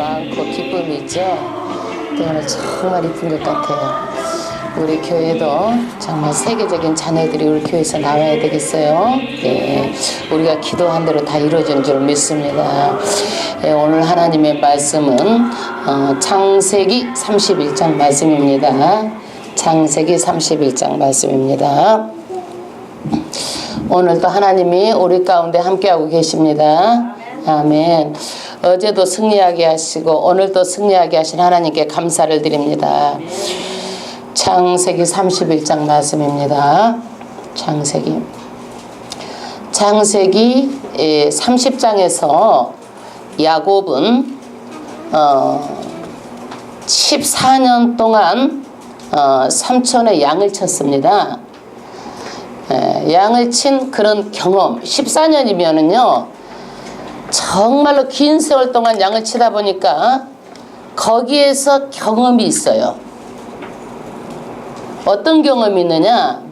많고 기쁨이 있죠. 때문에 정말 이쁜 것 같아요. 우리 교회도 정말 세계적인 자녀들이 우리 교회에서 나와야 되겠어요. 예, 우리가 기도한 대로 다 이루어지는 줄 믿습니다. 예, 오늘 하나님의 말씀은 창세기 31장 말씀입니다. 창세기 31장 말씀입니다. 오늘도 하나님이 우리 가운데 함께하고 계십니다. 아멘. 어제도 승리하게 하시고 오늘도 승리하게 하신 하나님께 감사를 드립니다. 창세기 31장 말씀입니다. 창세기 30장에서 야곱은 14년 동안 삼촌의 양을 쳤습니다. 양을 친 그런 경험, 14년이면은요 정말로 긴 세월 동안 양을 치다 보니까 거기에서 경험이 있어요. 어떤 경험이 있느냐,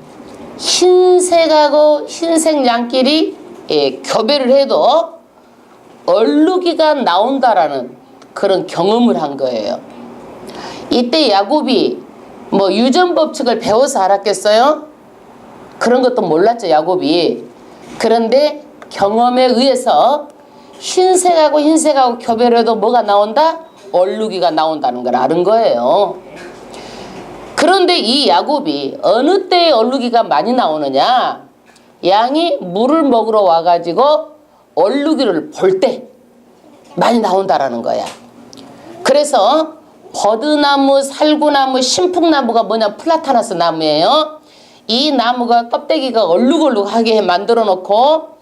흰색하고 흰색 양끼리 교배를 해도 얼룩이가 나온다라는 그런 경험을 한 거예요. 이때 야곱이 뭐 유전법칙을 배워서 알았겠어요? 그런 것도 몰랐죠, 야곱이. 그런데 경험에 의해서 흰색하고 교배를 해도 뭐가 나온다? 얼룩이가 나온다는 걸 아는 거예요. 그런데 이 야곱이 어느 때에 얼룩이가 많이 나오느냐, 양이 물을 먹으러 와가지고 얼룩이를 볼 때 많이 나온다라는 거야. 그래서 버드나무, 살구나무, 신풍나무가 뭐냐, 플라타나스 나무예요. 이 나무가 껍데기가 얼룩얼룩하게 만들어 놓고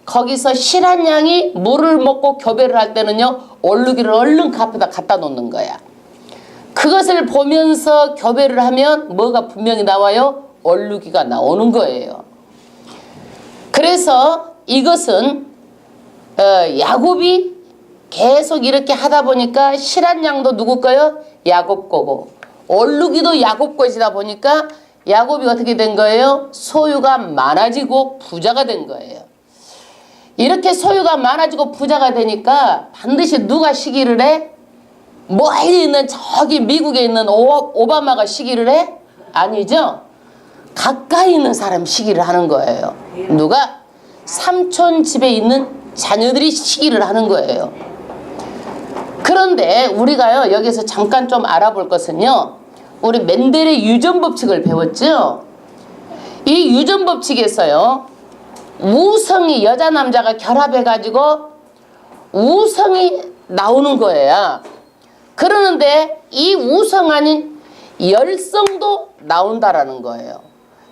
거기서 실한 양이 물을 먹고 교배를 할 때는요 얼룩이를 얼른 그 앞에다 갖다 놓는 거야. 그것을 보면서 교배를 하면 뭐가 분명히 나와요? 얼룩이가 나오는 거예요. 그래서 이것은 야곱이 계속 이렇게 하다 보니까 실한 양도 누구 거요? 야곱 거고, 얼룩이도 야곱 것이다 보니까 야곱이 어떻게 된 거예요? 소유가 많아지고 부자가 된 거예요. 이렇게 소유가 많아지고 부자가 되니까 반드시 누가 시기를 해? 멀리 있는 저기 미국에 있는 오바마가 시기를 해? 아니죠. 가까이 있는 사람 시기를 하는 거예요. 누가? 삼촌 집에 있는 자녀들이 시기를 하는 거예요. 그런데 우리가요 여기서 잠깐 좀 알아볼 것은요, 우리 멘델의 유전법칙을 배웠죠. 이 유전법칙에서요 우성이, 여자 남자가 결합해 가지고 우성이 나오는 거예요. 그러는데 이 우성 아닌 열성도 나온다라는 거예요.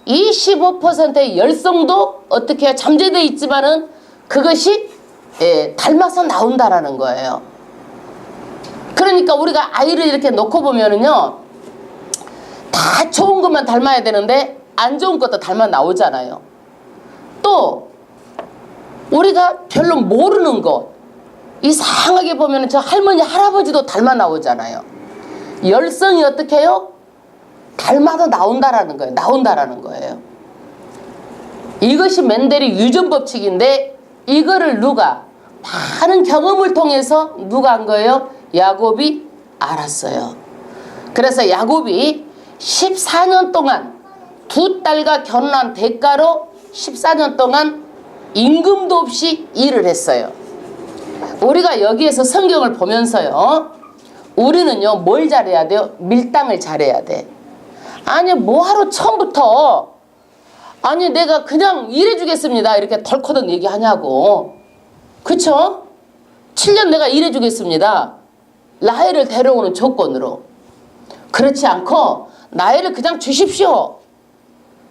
25%의 열성도 어떻게 해요? 잠재되어 있지만은 그것이 닮아서 나온다라는 거예요. 그러니까 우리가 아이를 이렇게 놓고 보면은요 다 좋은 것만 닮아야 되는데 안 좋은 것도 닮아 나오잖아요. 또 우리가 별로 모르는 것, 이상하게 보면 저 할머니 할아버지도 닮아 나오잖아요. 열성이 어떻게 해요? 닮아도 나온다라는 거예요. 이것이 멘델의 유전법칙인데 이거를 누가? 많은 경험을 통해서 누가 한 거예요? 야곱이 알았어요. 그래서 야곱이 14년 동안 두 딸과 결혼한 대가로 14년 동안 임금도 없이 일을 했어요. 우리가 여기에서 성경을 보면서요 우리는요 뭘 잘해야 돼요? 밀당을 잘해야 돼. 아니 뭐하러 처음부터 아니 내가 그냥 일해주겠습니다 이렇게 덜커덕 얘기하냐고. 그쵸? 7년 내가 일해주겠습니다, 라헬을 데려오는 조건으로. 그렇지 않고 나헬을 그냥 주십시오,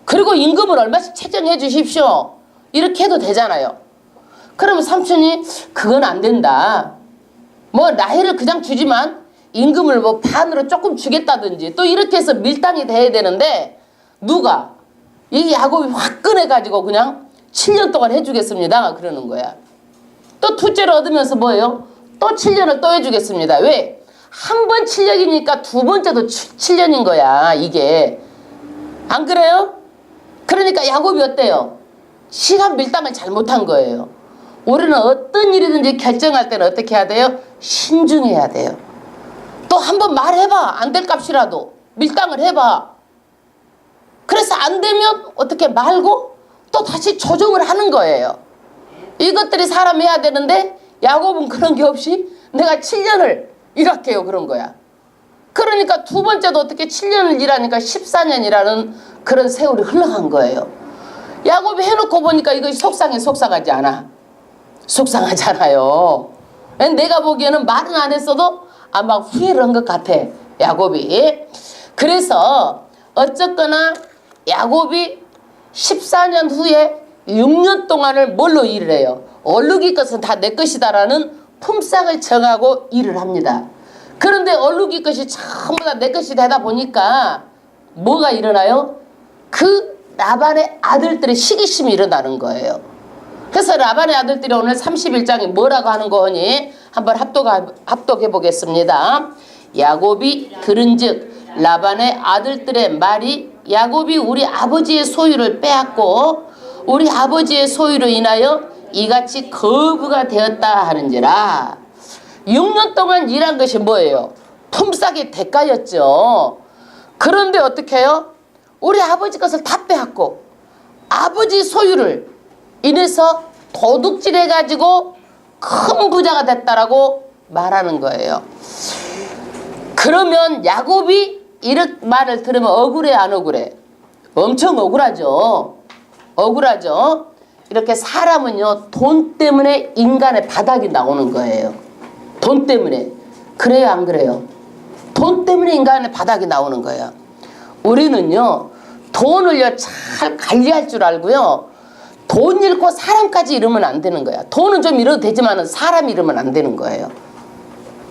그리고 임금을 얼마씩 책정해 주십시오, 이렇게 해도 되잖아요. 그러면 삼촌이 그건 안 된다, 뭐 라헬을 그냥 주지만 임금을 뭐 반으로 조금 주겠다든지 또 이렇게 해서 밀당이 돼야 되는데 누가? 이 야곱이 화끈해가지고 그냥 7년 동안 해주겠습니다 그러는 거야. 또 둘째를 얻으면서 뭐예요? 또 7년을 또 해주겠습니다. 왜? 한 번 7년이니까 두 번째도 7년인 거야 이게. 안 그래요? 그러니까 야곱이 어때요? 시간 밀당을 잘못한 거예요. 우리는 어떤 일이든지 결정할 때는 어떻게 해야 돼요? 신중해야 돼요. 또 한번 말해봐. 안 될 값이라도 밀당을 해봐. 그래서 안 되면 어떻게 말고 또 다시 조정을 하는 거예요. 이것들이 사람 해야 되는데 야곱은 그런 게 없이 내가 7년을 일할게요 그런 거야. 그러니까 두 번째도 어떻게 7년을 일하니까 14년이라는 그런 세월이 흘러간 거예요. 야곱이 해놓고 보니까 이것이 속상하지 않아. 속상하잖아요. 내가 보기에는 말은 안 했어도 아마 후회를 한 것 같아 야곱이. 그래서 어쨌거나 야곱이 14년 후에 6년 동안을 뭘로 일을 해요? 얼룩이 것은 다 내 것이다라는 품삯을 정하고 일을 합니다. 그런데 얼룩이 것이 전부 다 내 것이 되다 보니까 뭐가 일어나요? 그 라반의 아들들의 시기심이 일어나는 거예요. 그래서 라반의 아들들이 오늘 31장에 뭐라고 하는 거니? 한번 합독해 보겠습니다. 야곱이 들은즉 라반의 아들들의 말이 야곱이 우리 아버지의 소유를 빼앗고 우리 아버지의 소유로 인하여 이같이 거부가 되었다 하는지라. 6년 동안 일한 것이 뭐예요? 품삯의 대가였죠. 그런데 어떻게 해요? 우리 아버지 것을 다 빼앗고 아버지 소유를 인해서 도둑질해가지고 큰 부자가 됐다라고 말하는 거예요. 그러면 야곱이 이런 말을 들으면 억울해 안 억울해? 엄청 억울하죠. 억울하죠. 이렇게 사람은요 돈 때문에 인간의 바닥이 나오는 거예요. 돈 때문에. 그래요 안 그래요? 돈 때문에 인간의 바닥이 나오는 거예요. 우리는요 돈을요 잘 관리할 줄 알고요 돈 잃고 사람까지 잃으면 안 되는 거야. 돈은 좀 잃어도 되지만 사람 잃으면 안 되는 거예요.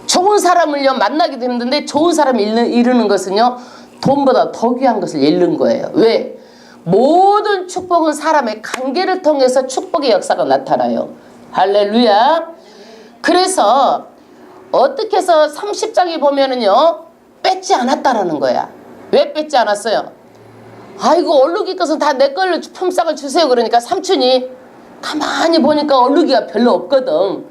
좋은 사람을요 만나기도 힘든데 좋은 사람 잃는 것은요 돈보다 더 귀한 것을 잃는 거예요. 왜? 모든 축복은 사람의 관계를 통해서 축복의 역사가 나타나요. 할렐루야. 그래서 어떻게 해서 30장에 보면은요 뺏지 않았다라는 거야. 왜 뺏지 않았어요? 아이고 얼룩이 것은 다 내 걸로 품삯을 주세요. 그러니까 삼촌이 가만히 보니까 얼룩이가 별로 없거든.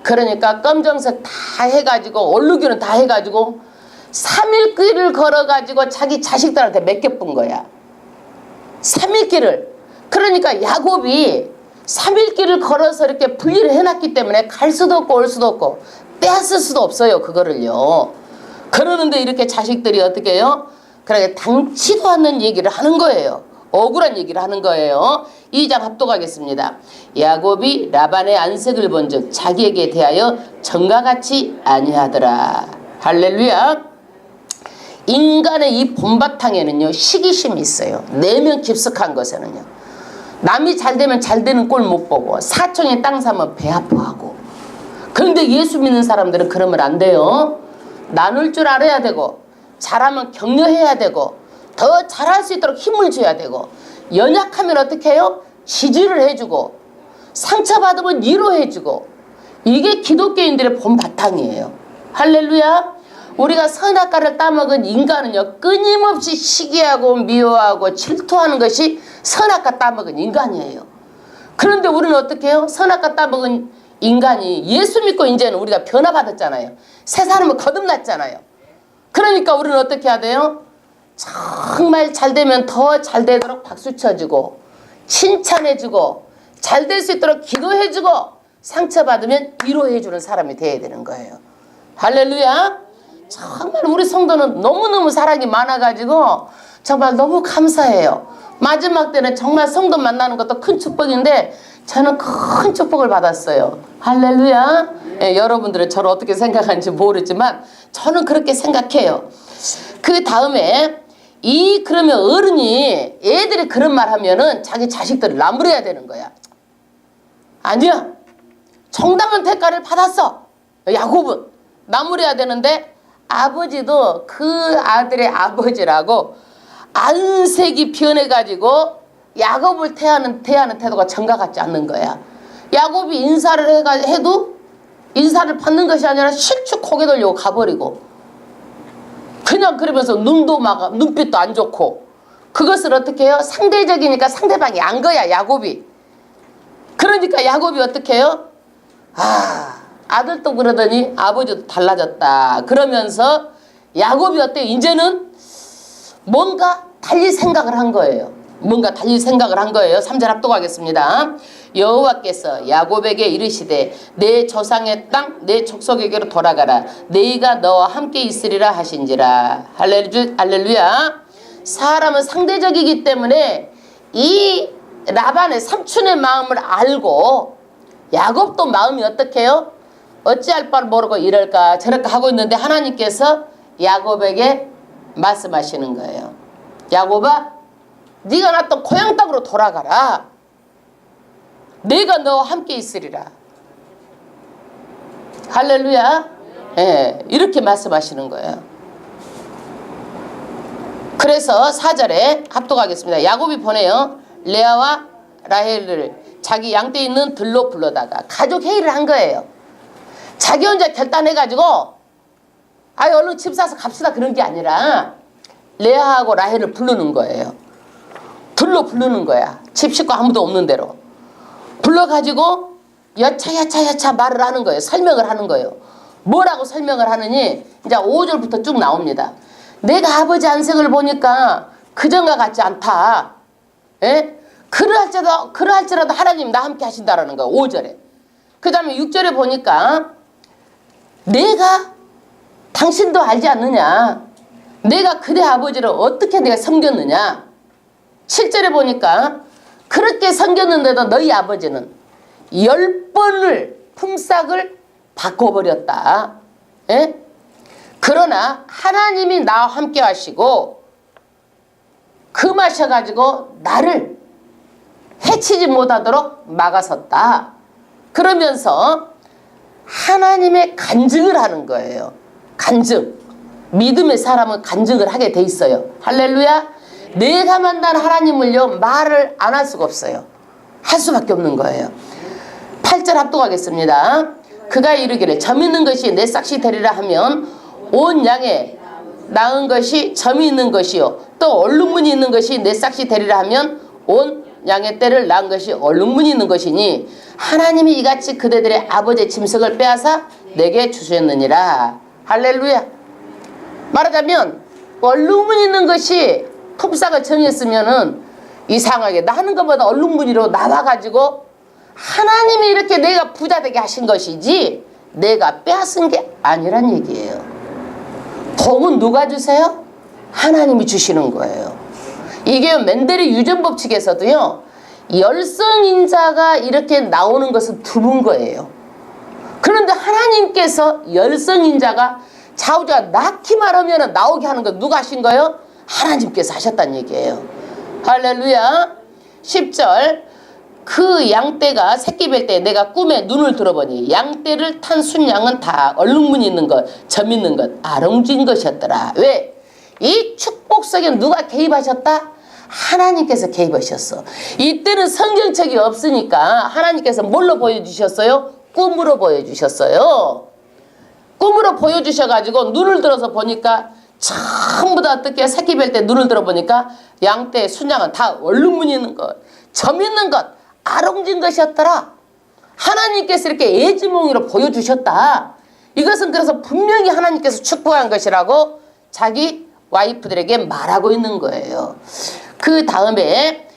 그러니까 검정색 다 해가지고 얼룩이는 다 해가지고 3일 길을 걸어가지고 자기 자식들한테 맡겨뿐 거야. 3일 길을. 그러니까 야곱이 3일 길을 걸어서 이렇게 분리를 해놨기 때문에 갈 수도 없고 올 수도 없고 빼앗을 수도 없어요 그거를요. 그러는데 이렇게 자식들이 어떻게 해요? 그러니까 당치도 않는 얘기를 하는 거예요. 억울한 얘기를 하는 거예요. 2장 합독하겠습니다. 야곱이 라반의 안색을 본즉 자기에게 대하여 전과 같이 아니하더라. 할렐루야. 인간의 이 본바탕에는요 시기심이 있어요. 내면 깊숙한 것에는요. 남이 잘 되면 잘 되는 꼴 못 보고 사촌이 땅 사면 배 아파하고. 그런데 예수 믿는 사람들은 그러면 안 돼요. 나눌 줄 알아야 되고 잘하면 격려해야 되고 더 잘할 수 있도록 힘을 줘야 되고 연약하면 어떻게 해요? 지지를 해주고 상처받으면 위로해주고. 이게 기독교인들의 본바탕이에요. 할렐루야. 우리가 선악과를 따먹은 인간은요 끊임없이 시기하고 미워하고 질투하는 것이 선악과 따먹은 인간이에요. 그런데 우리는 어떻게 해요? 선악과 따먹은 인간이 예수 믿고 이제는 우리가 변화받았잖아요. 새 사람은 거듭났잖아요. 그러니까 우리는 어떻게 해야 돼요? 정말 잘 되면 더 잘 되도록 박수 쳐주고 칭찬해주고 잘 될 수 있도록 기도해주고 상처받으면 위로해주는 사람이 돼야 되는 거예요. 할렐루야. 정말 우리 성도는 너무너무 사랑이 많아가지고 정말 너무 감사해요. 마지막 때는 정말 성도 만나는 것도 큰 축복인데 저는 큰 축복을 받았어요. 할렐루야. 여러분들은 저를 어떻게 생각하는지 모르지만 저는 그렇게 생각해요. 그 다음에 그러면 어른이 애들이 그런 말 하면은 자기 자식들을 나무래야 되는 거야. 아니야. 정당한 대가를 받았어. 야곱은 나무래야 되는데 아버지도 그 아들의 아버지라고 안색이 변해가지고 야곱을 대하는 태도가 정과 같지 않는 거야. 야곱이 인사를 해도 인사를 받는 것이 아니라 실축 고개 돌리고 가버리고 그냥 그러면서 눈빛도 안 좋고 그것을 어떻게 해요? 상대적이니까 상대방이 안 거야 야곱이. 그러니까 야곱이 어떻게 해요? 아들도 그러더니 아버지도 달라졌다. 그러면서 야곱이 어때? 이제는 뭔가 달리 생각을 한 거예요. 뭔가 달리 생각을 한 거예요. 3절 합독하겠습니다. 여호와께서 야곱에게 이르시되 내 조상의 땅 내 족속에게로 돌아가라. 네가 너와 함께 있으리라 하신지라. 할렐루야. 사람은 상대적이기 때문에 이 라반의 삼촌의 마음을 알고 야곱도 마음이 어떻게요? 어찌할 바를 모르고 이럴까 저럴까 하고 있는데 하나님께서 야곱에게 말씀하시는 거예요. 야곱아, 네가 났던 고향 땅으로 돌아가라. 내가 너와 함께 있으리라. 할렐루야. 예, 이렇게 말씀하시는 거예요. 그래서 4절에 합독하겠습니다. 야곱이 보내요. 레아와 라헬을 자기 양떼 있는 들로 불러다가 가족 회의를 한 거예요. 자기 혼자 결단해가지고 얼른 집 사서 갑시다 그런 게 아니라 레아하고 라헬을 부르는 거예요. 들로 부르는 거야. 집 식구 아무도 없는 대로 불러가지고 여차 말을 하는 거예요. 설명을 하는 거예요. 뭐라고 설명을 하느니 이제 5절부터 쭉 나옵니다. 내가 아버지 안색을 보니까 그전과 같지 않다. 예? 그러할지라도 하나님 나 함께 하신다라는 거예요. 5절에. 그 다음에 6절에 보니까 내가 당신도 알지 않느냐. 내가 그대 아버지를 어떻게 내가 섬겼느냐. 7절에 보니까 그렇게 섬겼는데도 너희 아버지는 10번을 품삯을 바꿔버렸다. 예? 그러나 하나님이 나와 함께 하시고 금하셔가지고 나를 해치지 못하도록 막아섰다. 그러면서 하나님의 간증을 하는 거예요. 간증. 믿음의 사람은 간증을 하게 돼 있어요. 할렐루야. 내가 만난 하나님을요 말을 안 할 수가 없어요. 할 수밖에 없는 거예요. 8절 합독하겠습니다. 그가 이르기를 점 있는 것이 내 싹시 되리라 하면 온 양에 낳은 것이 점이 있는 것이요 또 얼룩무늬 있는 것이 내 싹시 되리라 하면 온 양의 떼를 낳은 것이 얼룩무늬 있는 것이니 하나님이 이같이 그대들의 아버지의 짐승을 빼앗아 내게 주셨느니라. 할렐루야. 말하자면 얼룩무늬 있는 것이 품삯을 정했으면은 이상하게 나는 것보다 얼룩무늬로 나와가지고 하나님이 이렇게 내가 부자 되게 하신 것이지 내가 빼앗은 게 아니란 얘기예요. 복은 누가 주세요? 하나님이 주시는 거예요. 이게 멘델의 유전법칙에서도요 열성인자가 이렇게 나오는 것은 드문 거예요. 그런데 하나님께서 열성인자가 자우자가 낳기만 하면 나오게 하는 거 누가 하신 거예요? 하나님께서 하셨다는 얘기예요. 할렐루야. 10절 그 양떼가 새끼 뵐 때 내가 꿈에 눈을 들어보니 양떼를 탄 순양은 다 얼룩무늬 있는 것, 점 있는 것, 아롱진 것이었더라. 왜? 이 축복 속에 누가 개입하셨다? 하나님께서 개입하셨어. 이때는 성경책이 없으니까 하나님께서 뭘로 보여주셨어요? 꿈으로 보여주셨어요. 꿈으로 보여주셔가지고 눈을 들어서 보니까 전부 다 어떻게 새끼 뵐 때 눈을 들어보니까 양떼 순양은 다 얼룩무늬 있는 것, 점 있는 것, 아롱진 것이었더라. 하나님께서 이렇게 애지몽이로 보여주셨다. 이것은 그래서 분명히 하나님께서 축복한 것이라고 자기 와이프들에게 말하고 있는 거예요. 그 다음에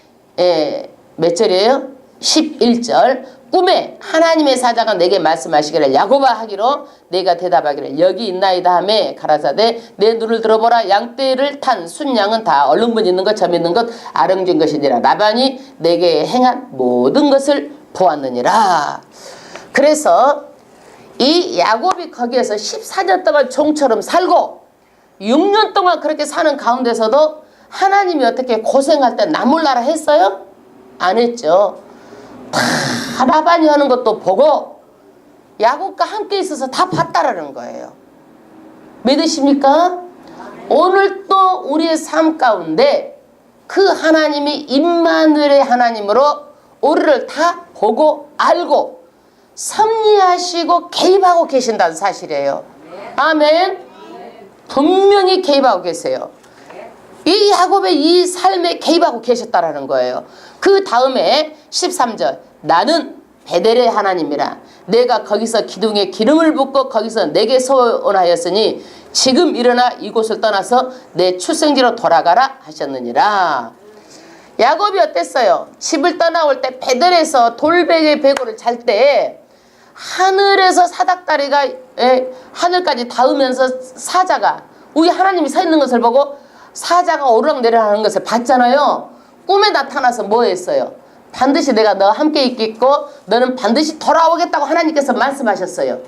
몇 절이에요? 11절 꿈에 하나님의 사자가 내게 말씀하시기를 야곱아 하기로 내가 대답하기를 여기 있나이다 하매 가라사대 내 눈을 들어보라 양떼를 탄 순양은 다 얼룩무늬 있는 것 점 있는 것 아름진 것이니라 라반이 내게 행한 모든 것을 보았느니라. 그래서 이 야곱이 거기에서 14년 동안 종처럼 살고 6년 동안 그렇게 사는 가운데서도 하나님이 어떻게 고생할 때 나몰라라 했어요? 안 했죠. 다 라반이 하는 것도 보고 야곱과 함께 있어서 다 봤다라는 거예요. 믿으십니까? 오늘 또 우리의 삶 가운데 그 하나님이 임마누엘의 하나님으로 우리를 다 보고 알고 섭리하시고 개입하고 계신다는 사실이에요. 아멘. 분명히 개입하고 계세요. 이 야곱의 이 삶에 개입하고 계셨다라는 거예요. 그 다음에 13절 나는 베델의 하나님이라. 내가 거기서 기둥에 기름을 붓고 거기서 내게 소원하였으니 지금 일어나 이곳을 떠나서 내 출생지로 돌아가라 하셨느니라. 야곱이 어땠어요? 집을 떠나올 때 베델에서 돌베개 베고를 잘 때 하늘에서 사닥다리가 하늘까지 닿으면서 사자가 우리 하나님이 서 있는 것을 보고 사자가 오르락내리락 것을 봤잖아요. 꿈에 나타나서 뭐 했어요? 반드시 내가 너와 함께 있겠고 너는 반드시 돌아오겠다고 하나님께서 말씀하셨어요.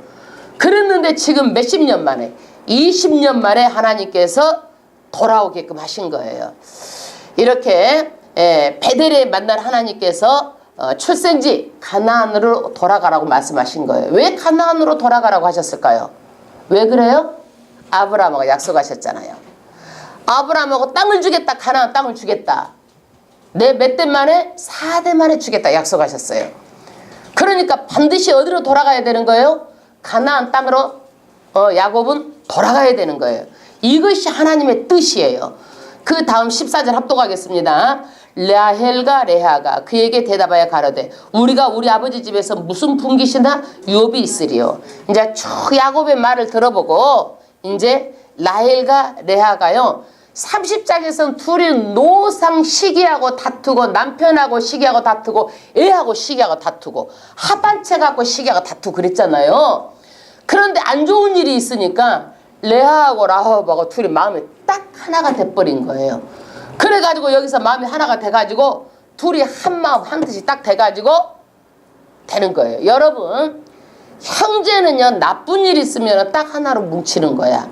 그랬는데 지금 몇십 년 만에 20년 만에 하나님께서 돌아오게끔 하신 거예요. 이렇게 베델에 만난 하나님께서 출생지 가나안으로 돌아가라고 말씀하신 거예요. 왜 가나안으로 돌아가라고 하셨을까요? 왜 그래요? 아브라함하고 약속하셨잖아요. 아브라함하고 땅을 주겠다. 가나안 땅을 주겠다. 내 몇 대 만에 4대 만에 주겠다 약속하셨어요. 그러니까 반드시 어디로 돌아가야 되는 거예요? 가나안 땅으로 야곱은 돌아가야 되는 거예요. 이것이 하나님의 뜻이에요. 그 다음 14절 합독하겠습니다. 라헬과 레아가 그에게 대답하여 가로되 우리가 우리 아버지 집에서 무슨 분깃이나 유업이 있으리요. 이제 쭉 야곱의 말을 들어보고 이제 라헬과 레아가요 30장에서는 둘이 노상 시기하고 다투고 남편하고 시기하고 다투고 애하고 시기하고 다투고 합한채 갖고 시기하고 다투고 그랬잖아요. 그런데 안 좋은 일이 있으니까 레아하고 라합하고 둘이 마음이 딱 하나가 돼버린 거예요. 그래가지고 여기서 마음이 하나가 돼가지고 둘이 한 마음 한 뜻이 딱 돼가지고 되는 거예요. 여러분 형제는요 나쁜 일 있으면 딱 하나로 뭉치는 거야.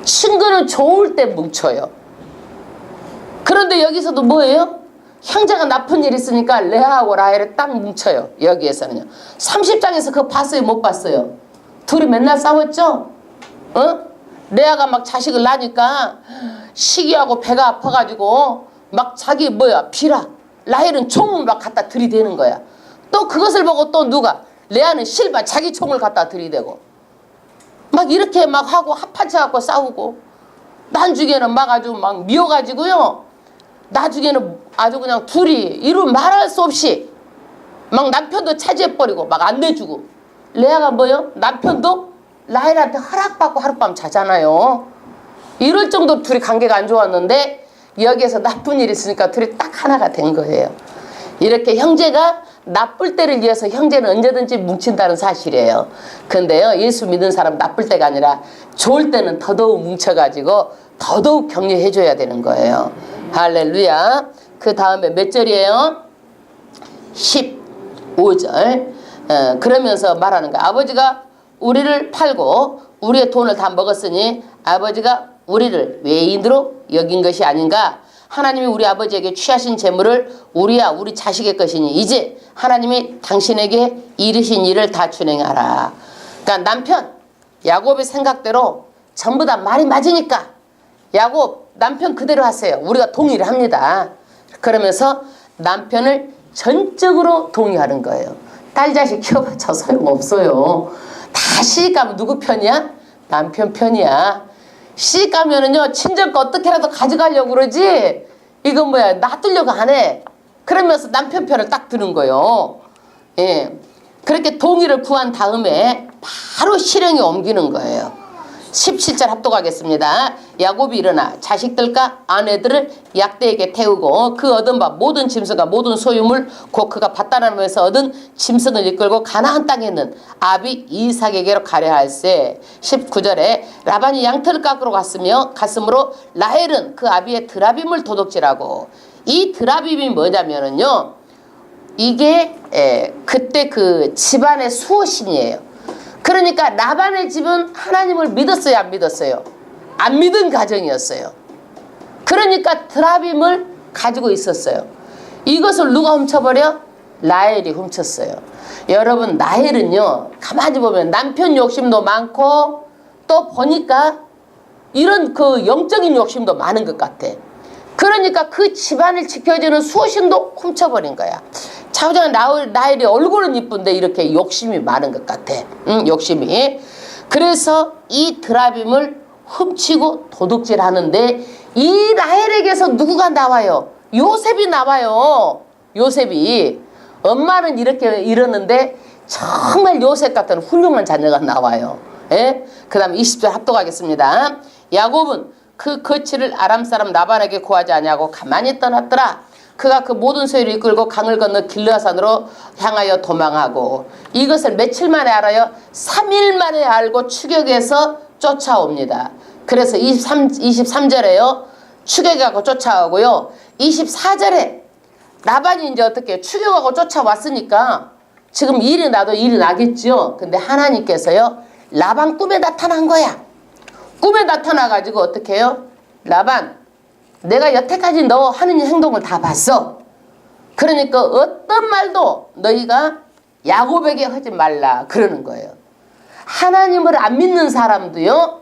친구는 좋을 때 뭉쳐요. 그런데 여기서도 뭐예요? 형제가 나쁜 일 있으니까 레아하고 라헬을 딱 뭉쳐요. 여기에서는요. 30장에서 그거 봤어요? 못 봤어요? 둘이 맨날 싸웠죠? 레아가 막 자식을 낳으니까 시기하고 배가 아파가지고 막 자기 비라. 라헬은 총을 막 갖다 들이대는 거야. 또 그것을 보고 또 누가? 레아는 실바 자기 총을 갖다 들이대고 막 이렇게 막 하고 합판치 갖고 싸우고 나중에는 막 아주 막 미워가지고요. 나중에는 아주 그냥 둘이 이루 말할 수 없이 막 남편도 차지해버리고 막 안 내주고 레아가 남편도 라헬한테 허락받고 하룻밤 자잖아요. 이럴 정도로 둘이 관계가 안 좋았는데 여기에서 나쁜 일이 있으니까 둘이 딱 하나가 된 거예요. 이렇게 형제가 나쁠 때를 위해서 형제는 언제든지 뭉친다는 사실이에요. 근데요 예수 믿는 사람 나쁠 때가 아니라 좋을 때는 더더욱 뭉쳐가지고 더더욱 격려해줘야 되는 거예요. 할렐루야. 그 다음에 몇 절이에요? 15절. 그러면서 말하는 거야. 아버지가 우리를 팔고 우리의 돈을 다 먹었으니 아버지가 우리를 외인으로 여긴 것이 아닌가. 하나님이 우리 아버지에게 취하신 재물을 우리야 우리 자식의 것이니 이제 하나님이 당신에게 이르신 일을 다 준행하라. 그러니까 남편 야곱의 생각대로 전부 다 말이 맞으니까 야곱 남편 그대로 하세요. 우리가 동의를 합니다. 그러면서 남편을 전적으로 동의하는 거예요. 딸 자식 키워봤자 소용없어요. 다 시집가면 누구 편이야? 남편 편이야. 시집가면은요 친정 거 어떻게라도 가져가려고 그러지 이건 놔두려고 안 해. 그러면서 남편 편을 딱 드는 거예요. 예, 그렇게 동의를 구한 다음에 바로 실행에 옮기는 거예요. 17절 합독하겠습니다. 야곱이 일어나 자식들과 아내들을 약대에게 태우고 그 얻은 바 모든 짐승과 모든 소유물 곧 그가 밭다람에서 얻은 짐승을 이끌고 가나안 땅에 있는 아비 이삭에게로 가려 할세. 19절에 라반이 양털을 깎으러 갔으므로 라헬은 그 아비의 드라빔을 도둑질하고 이 드라빔이 뭐냐면은요 이게 그때 그 집안의 수호신이에요. 그러니까 라반의 집은 하나님을 믿었어요? 안 믿었어요? 안 믿은 가정이었어요. 그러니까 드라빔을 가지고 있었어요. 이것을 누가 훔쳐버려? 라헬이 훔쳤어요. 여러분 라헬은요 가만히 보면 남편 욕심도 많고 또 보니까 이런 그 영적인 욕심도 많은 것 같아. 그러니까 그 집안을 지켜주는 수호신도 훔쳐버린 거야. 차후장 라헬이 얼굴은 이쁜데 이렇게 욕심이 많은 것 같아. 욕심이. 그래서 이 드라빔을 훔치고 도둑질하는데 이 라헬에게서 누구가 나와요? 요셉이 나와요. 요셉이. 엄마는 이렇게 이러는데 정말 요셉 같은 훌륭한 자녀가 나와요. 예? 그 다음에 20절 합독하겠습니다. 야곱은 그 거취를 아람 사람 라반에게 구하지 아니하고 가만히 떠났더라. 그가 그 모든 소유를 이끌고 강을 건너 길르앗산으로 향하여 도망하고, 이것을 며칠 만에 알아요? 3일 만에 알고 추격해서 쫓아옵니다. 그래서 23절에요. 추격하고 쫓아오고요. 24절에 라반이 이제 어떻게 해요? 추격하고 쫓아왔으니까 지금 일이 나도 일이 나겠죠. 근데 하나님께서요, 라반 꿈에 나타난 거야. 꿈에 나타나가지고 어떻게 해요? 라반, 내가 여태까지 너 하는 행동을 다 봤어. 그러니까 어떤 말도 너희가 야곱에게 하지 말라 그러는 거예요. 하나님을 안 믿는 사람도요,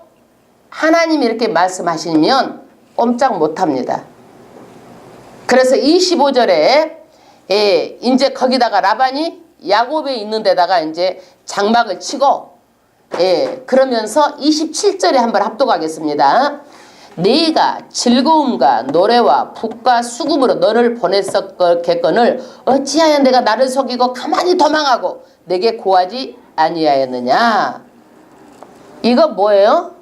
하나님이 이렇게 말씀하시면 꼼짝 못합니다. 그래서 25절에 이제 거기다가 라반이 야곱에 있는 데다가 이제 장막을 치고, 그러면서 27절에 한번 합독하겠습니다. 네가 즐거움과 노래와 북과 수금으로 너를 보냈었겠거늘 어찌하여 내가 나를 속이고 가만히 도망하고 내게 구하지 아니하였느냐. 이거 뭐예요?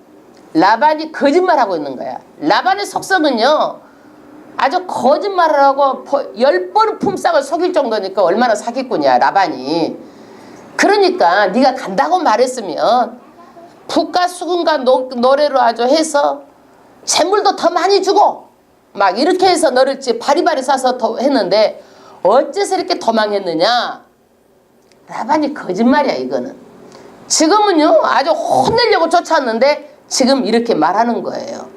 라반이 거짓말하고 있는 거야. 라반의 속성은요, 아주 거짓말을 하고 10번 품삯을 속일 정도니까 얼마나 사기꾼이야 라반이. 그러니까 네가 간다고 말했으면 북과 수금과 노래로 아주 해서 재물도 더 많이 주고 막 이렇게 해서 너를 바리바리 싸서 했는데 어째서 이렇게 도망했느냐. 라반이 거짓말이야 이거는. 지금은요 아주 혼내려고 쫓았는데 지금 이렇게 말하는 거예요.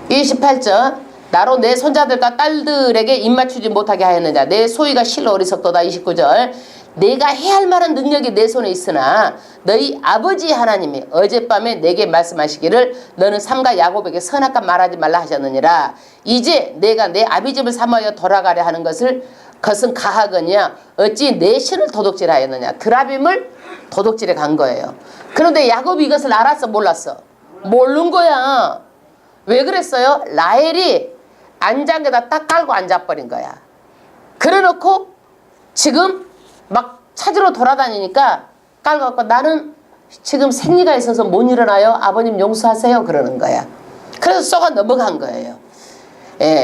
28절, 나로 내 손자들과 딸들에게 입맞추지 못하게 하였느냐. 내 소위가 실로 어리석도다. 29절, 내가 해야 할 만한 능력이 내 손에 있으나 너희 아버지 하나님이 어젯밤에 내게 말씀하시기를 너는 삼가 야곱에게 선악과 말하지 말라 하셨느니라. 이제 내가 내 아비집을 삼하여 돌아가려 하는 것은 가하거니와 어찌 내 신을 도둑질하였느냐. 드라빔을 도둑질해 간 거예요. 그런데 야곱이 이것을 알았어 몰랐어? 모르는 거야. 왜 그랬어요? 라헬이 안장에다 딱 깔고 앉아버린 거야. 그래놓고 지금 막 찾으러 돌아다니니까 깔고 나는 지금 생리가 있어서 못 일어나요. 아버님 용서하세요. 그러는 거야. 그래서 쏘가 넘어간 거예요.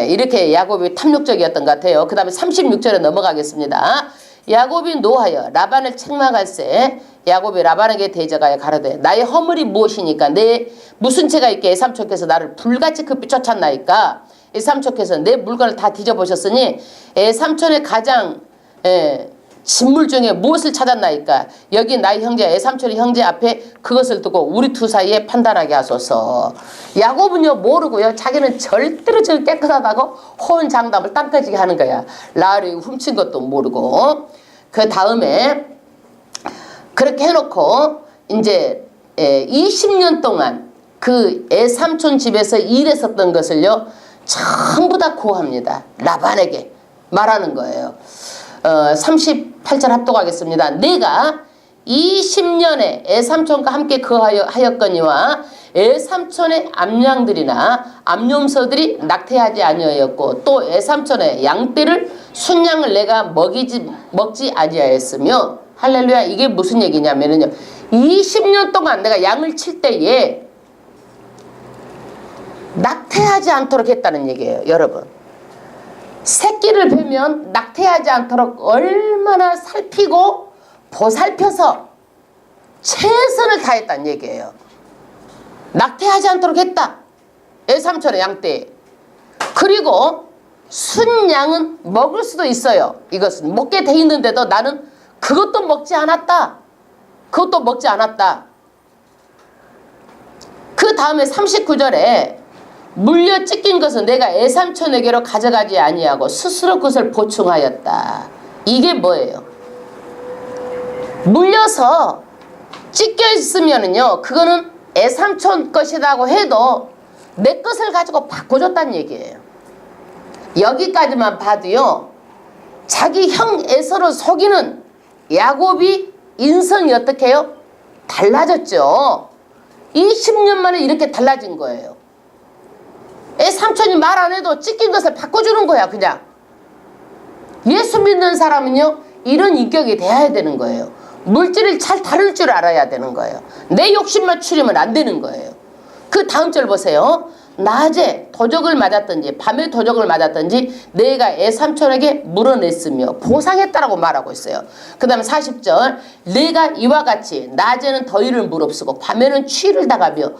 이렇게 야곱이 탐욕적이었던 것 같아요. 그 다음에 36절에 넘어가겠습니다. 야곱이 노하여 라반을 책망할세. 야곱이 라반에게 대적하여 가로되 나의 허물이 무엇이니까 내 무슨 죄가 있게 애삼촌께서 나를 불같이 급히 쫓았나이까. 애삼촌께서 내 물건을 다 뒤져보셨으니 애삼촌의 가장 진물 중에 무엇을 찾았나이까. 여기 나의 형제 애삼촌의 형제 앞에 그것을 두고 우리 두 사이에 판단하게 하소서. 야곱은요 모르고요, 자기는 절대로 저 깨끗하다고 호언장담을 땅 터지게 하는 거야. 라헬이 훔친 것도 모르고. 그 다음에 그렇게 해놓고 이제 20년 동안 그 애삼촌 집에서 일했었던 것을요 전부 다 고합니다. 라반에게 말하는 거예요. 38절 합독하겠습니다. 내가 20년에 애삼촌과 함께 거하였거니와 애삼촌의 암양들이나 암염소들이 낙태하지 아니하였고 또 애삼촌의 양떼를 순양을 내가 먹지 아니하였으며. 할렐루야. 이게 무슨 얘기냐면요, 20년 동안 내가 양을 칠 때에 낙태하지 않도록 했다는 얘기예요. 여러분, 새끼를 뵈면 낙태하지 않도록 얼마나 살피고 보살펴서 최선을 다했다는 얘기예요. 낙태하지 않도록 했다. 애삼촌의 양떼. 그리고 순양은 먹을 수도 있어요. 이것은 먹게 돼 있는데도 나는 그것도 먹지 않았다. 그것도 먹지 않았다. 그 다음에 39절에 물려 찢긴 것은 내가 애삼촌에게로 가져가지 아니하고 스스로 그것을 보충하였다. 이게 뭐예요? 물려서 찢겨 있으면은요, 그거는 애삼촌 것이라고 해도 내 것을 가지고 바꿔줬다는 얘기예요. 여기까지만 봐도요, 자기 형 에서를 속이는 야곱이 인성이 어떻게 해요? 달라졌죠. 20년 만에 이렇게 달라진 거예요. 애삼촌이 말 안 해도 찢긴 것을 바꿔주는 거야. 그냥 예수 믿는 사람은요 이런 인격이 돼야 되는 거예요. 물질을 잘 다룰 줄 알아야 되는 거예요. 내 욕심만 추리면 안 되는 거예요. 그 다음 절 보세요. 낮에 도적을 맞았든지 밤에 도적을 맞았든지 내가 애삼촌에게 물어냈으며 보상했다라고 말하고 있어요. 그 다음에 40절 내가 이와 같이 낮에는 더위를 무릅쓰고 밤에는 추위를 당하며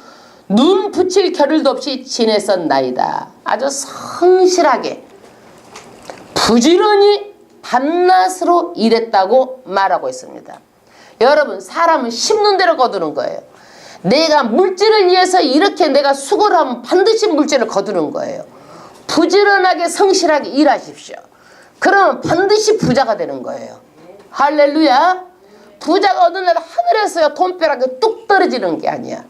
눈 붙일 겨를도 없이 지냈었나이다. 아주 성실하게 부지런히 밤낮으로 일했다고 말하고 있습니다. 여러분 사람은 심는 대로 거두는 거예요. 내가 물질을 위해서 이렇게 내가 수고를 하면 반드시 물질을 거두는 거예요. 부지런하게 성실하게 일하십시오. 그러면 반드시 부자가 되는 거예요. 할렐루야. 부자가 어느 날 하늘에서요 돈벼락이 뚝 떨어지는 게 아니야.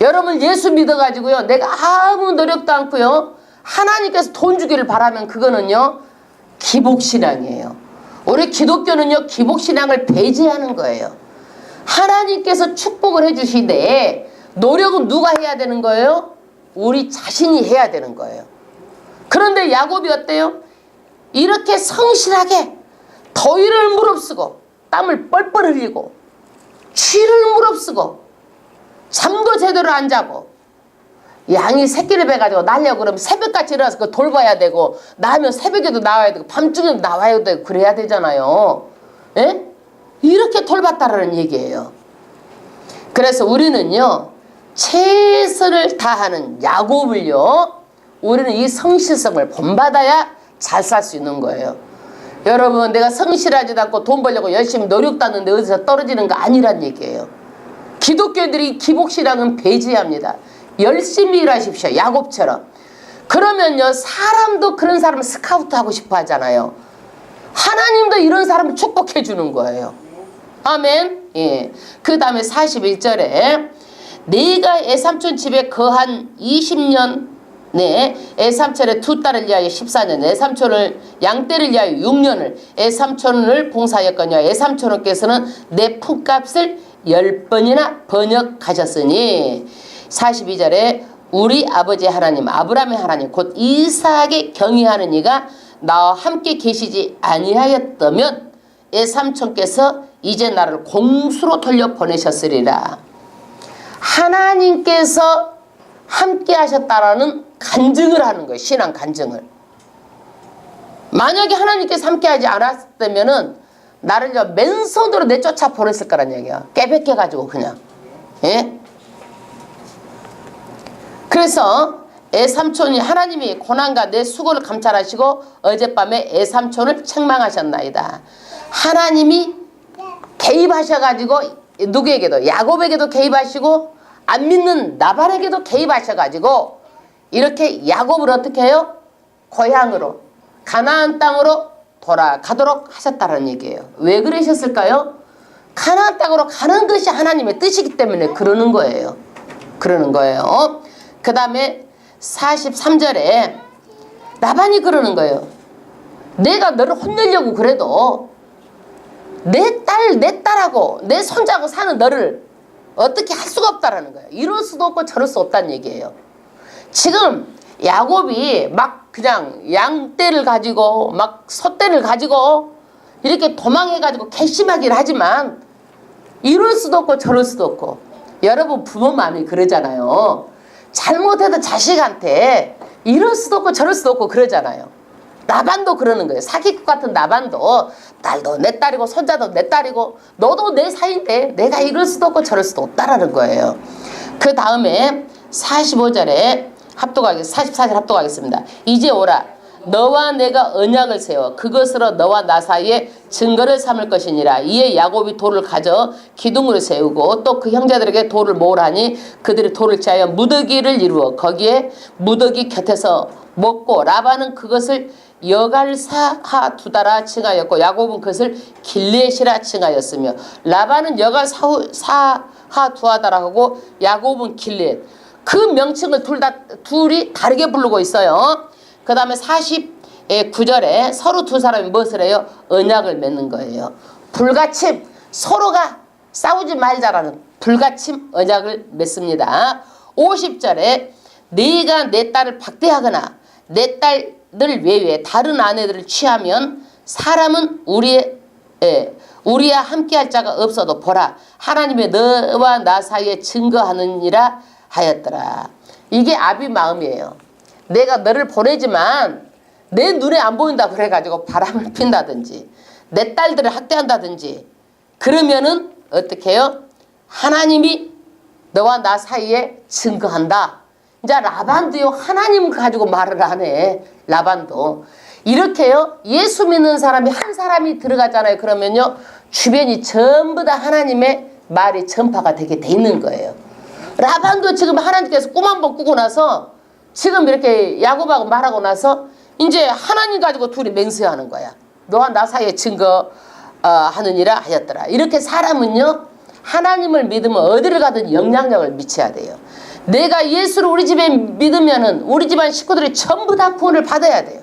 여러분 예수 믿어가지고요 내가 아무 노력도 않고요 하나님께서 돈 주기를 바라면 그거는요 기복신앙이에요. 우리 기독교는요 기복신앙을 배제하는 거예요. 하나님께서 축복을 해주시되 노력은 누가 해야 되는 거예요? 우리 자신이 해야 되는 거예요. 그런데 야곱이 어때요? 이렇게 성실하게 더위를 무릅쓰고 땀을 뻘뻘 흘리고 추위를 무릅쓰고 잠도 제대로 안 자고 양이 새끼를 베가지고 날려고 그러면 새벽같이 일어나서 그거 돌봐야 되고 나면 새벽에도 나와야 되고 밤중에도 나와야 되고 그래야 되잖아요. 예? 이렇게 돌봤다라는 얘기예요. 그래서 우리는요 최선을 다하는 야곱을요 우리는 이 성실성을 본받아야 잘 살 수 있는 거예요. 여러분 내가 성실하지도 않고 돈 벌려고 열심히 노력도 하는데 어디서 떨어지는 거 아니란 얘기예요. 기독교인들이 기복신앙은 배제합니다. 열심히 일하십시오. 야곱처럼. 그러면요 사람도 그런 사람을 스카우트하고 싶어 하잖아요. 하나님도 이런 사람을 축복해 주는 거예요. 아멘. 예. 그 다음에 41절에 내가 애삼촌 집에 거한 20년 내 애삼촌의 두 딸을 위하여 14년 애삼촌을 양떼를 위하여 6년을 애삼촌을 봉사하였거니와 애삼촌께서는 내 품값을 10번이나 번역하셨으니 42절에 우리 아버지 하나님 아브라함의 하나님 곧 이삭의 경외하는 이가 나와 함께 계시지 아니하였다면 애삼촌께서 이제 나를 공수로 돌려보내셨으리라. 하나님께서 함께 하셨다라는 간증을 하는 거예요. 신앙 간증을. 만약에 하나님께서 함께 하지 않았다면 나를 맨손으로 내쫓아 보냈을 거란 얘기야. 깨백해가지고 그냥. 예? 그래서 애삼촌이 하나님이 고난과 내 수고를 감찰하시고 어젯밤에 애삼촌을 책망하셨나이다. 하나님이 개입하셔가지고 누구에게도 야곱에게도 개입하시고 안 믿는 나발에게도 개입하셔가지고 이렇게 야곱을 어떻게 해요? 고향으로 가나안 땅으로 돌아가도록 하셨다는 얘기예요. 왜 그러셨을까요? 가나안 땅으로 가는 것이 하나님의 뜻이기 때문에 그러는 거예요. 그러는 거예요. 그 다음에 43절에 라반이 그러는 거예요. 내가 너를 혼내려고 그래도 내 딸하고 내 손자하고 사는 너를 어떻게 할 수가 없다라는 거예요. 이럴 수도 없고 저럴 수 없다는 얘기예요. 지금 야곱이 막 그냥 양떼를 가지고 막 소떼를 가지고 이렇게 도망해가지고 괘씸하긴 하지만 이럴 수도 없고 저럴 수도 없고 여러분 부모 마음이 그러잖아요. 잘못해도 자식한테 이럴 수도 없고 저럴 수도 없고 그러잖아요. 나반도 그러는 거예요. 사기꾼 같은 나반도 딸도 내 딸이고 손자도 내 딸이고 너도 내 사이인데 내가 이럴 수도 없고 저럴 수도 없다라는 거예요. 그 다음에 45절에 44절 합독하겠습니다. 이제 오라 너와 내가 언약을 세워 그것으로 너와 나 사이에 증거를 삼을 것이니라. 이에 야곱이 돌을 가져 기둥으로 세우고 또 그 형제들에게 돌을 모으라니 그들이 돌을 취하여 무더기를 이루어 거기에 무더기 곁에서 먹고 라반은 그것을 여갈사하 두다라 칭하였고 야곱은 그것을 길렛이라 칭하였으며 라반은 여갈사하 두하다라 하고 야곱은 길렛. 그 명칭을 둘이 다르게 부르고 있어요. 그 다음에 49절에 서로 두 사람이 무엇을 해요? 언약을 맺는 거예요. 불가침, 서로가 싸우지 말자라는 불가침 언약을 맺습니다. 50절에 네가 내 딸을 박대하거나 내 딸들 외에 다른 아내들을 취하면 사람은 우리와 함께할 자가 없어도 보라 하나님의 너와 나 사이에 증거하느니라 하였더라. 이게 아비 마음이에요. 내가 너를 보내지만 내 눈에 안 보인다 그래가지고 바람을 핀다든지 내 딸들을 학대한다든지 그러면은 어떻게 해요? 하나님이 너와 나 사이에 증거한다. 이제 라반도요 하나님 가지고 말을 안 해. 라반도 이렇게요 예수 믿는 사람이 한 사람이 들어가잖아요. 그러면요 주변이 전부 다 하나님의 말이 전파가 되게 돼 있는 거예요. 라반도 지금 하나님께서 꿈 한 번 꾸고 나서 지금 이렇게 야곱하고 말하고 나서 이제 하나님 가지고 둘이 맹세하는 거야. 너와 나 사이에 증거하느니라 하였더라. 이렇게 사람은요 하나님을 믿으면 어디를 가든 영향력을 미쳐야 돼요. 내가 예수를 우리 집에 믿으면은 우리 집안 식구들이 전부 다 구원을 받아야 돼요.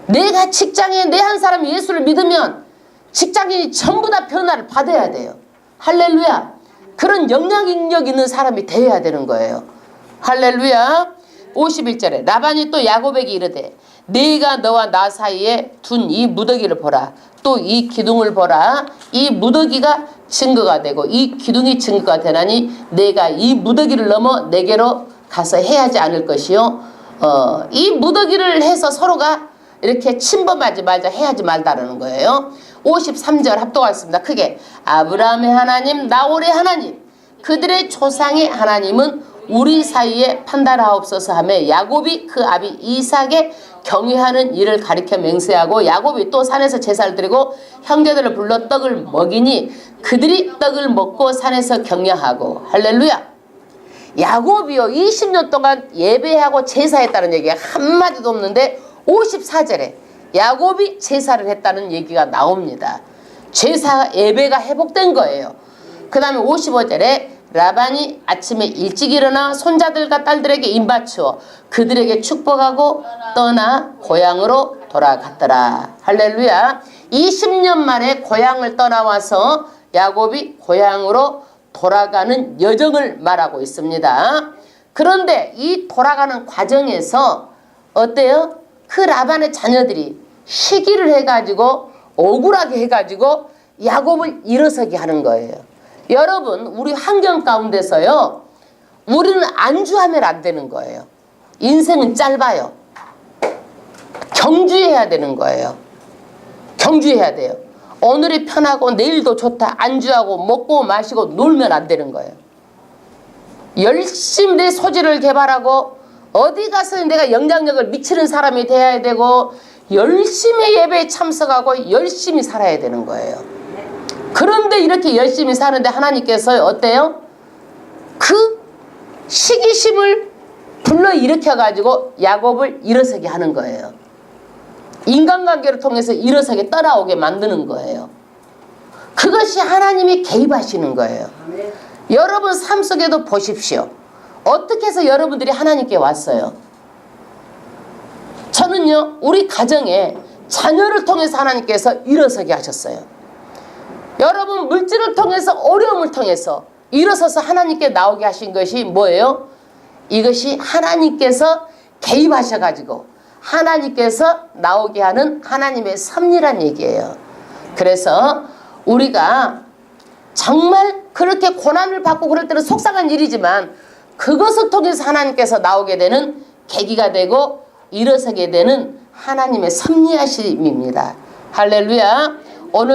내가 직장에 내 한 사람이 예수를 믿으면 직장인이 전부 다 변화를 받아야 돼요. 할렐루야. 그런 영향력 있는 사람이 되어야 되는 거예요. 할렐루야. 51절에 라반이 또 야곱에게 이르되 네가 너와 나 사이에 둔 이 무더기를 보라. 또 이 기둥을 보라. 이 무더기가 증거가 되고 이 기둥이 증거가 되나니 내가 이 무더기를 넘어 내게로 가서 해야지 않을 것이요. 이 무더기를 해서 서로가 이렇게 침범하지 말자 해야지 말다라는 거예요. 53절 합독하겠습니다. 크게 아브라함의 하나님 나홀의 하나님 그들의 조상의 하나님은 우리 사이에 판단하옵소서 하며 야곱이 그 아비 이삭의 경외하는 일을 가리켜 맹세하고 야곱이 또 산에서 제사를 드리고 형제들을 불러 떡을 먹이니 그들이 떡을 먹고 산에서 경외하고 할렐루야. 야곱이요 20년 동안 예배하고 제사했다는 얘기가 한마디도 없는데 54절에 야곱이 제사를 했다는 얘기가 나옵니다. 제사 예배가 회복된 거예요. 그 다음에 55절에 라반이 아침에 일찍 일어나 손자들과 딸들에게 입맞추어 그들에게 축복하고 떠나 고향으로 돌아갔더라. 할렐루야. 20년 만에 고향을 떠나와서 야곱이 고향으로 돌아가는 여정을 말하고 있습니다. 그런데 이 돌아가는 과정에서 어때요? 그 라반의 자녀들이 시기를 해가지고 억울하게 해가지고 야곱을 일어서게 하는 거예요. 여러분 우리 환경 가운데서요 우리는 안주하면 안 되는 거예요. 인생은 짧아요. 경주해야 되는 거예요. 경주해야 돼요. 오늘이 편하고 내일도 좋다 안주하고 먹고 마시고 놀면 안 되는 거예요. 열심히 내 소질을 개발하고 어디 가서 내가 영향력을 미치는 사람이 돼야 되고 열심히 예배에 참석하고 열심히 살아야 되는 거예요. 그런데 이렇게 열심히 사는데 하나님께서 어때요? 그 시기심을 불러일으켜가지고 야곱을 일어서게 하는 거예요. 인간관계를 통해서 일어서게 떠나오게 만드는 거예요. 그것이 하나님이 개입하시는 거예요. 여러분 삶 속에도 보십시오. 어떻게 해서 여러분들이 하나님께 왔어요? 저는요 우리 가정에 자녀를 통해서 하나님께서 일어서게 하셨어요. 여러분 물질을 통해서 어려움을 통해서 일어서서 하나님께 나오게 하신 것이 뭐예요? 이것이 하나님께서 개입하셔가지고 하나님께서 나오게 하는 하나님의 섭리란 얘기예요. 그래서 우리가 정말 그렇게 고난을 받고 그럴 때는 속상한 일이지만 그것을 통해서 하나님께서 나오게 되는 계기가 되고 일어서게 되는 하나님의 섭리하심입니다. 할렐루야. 오늘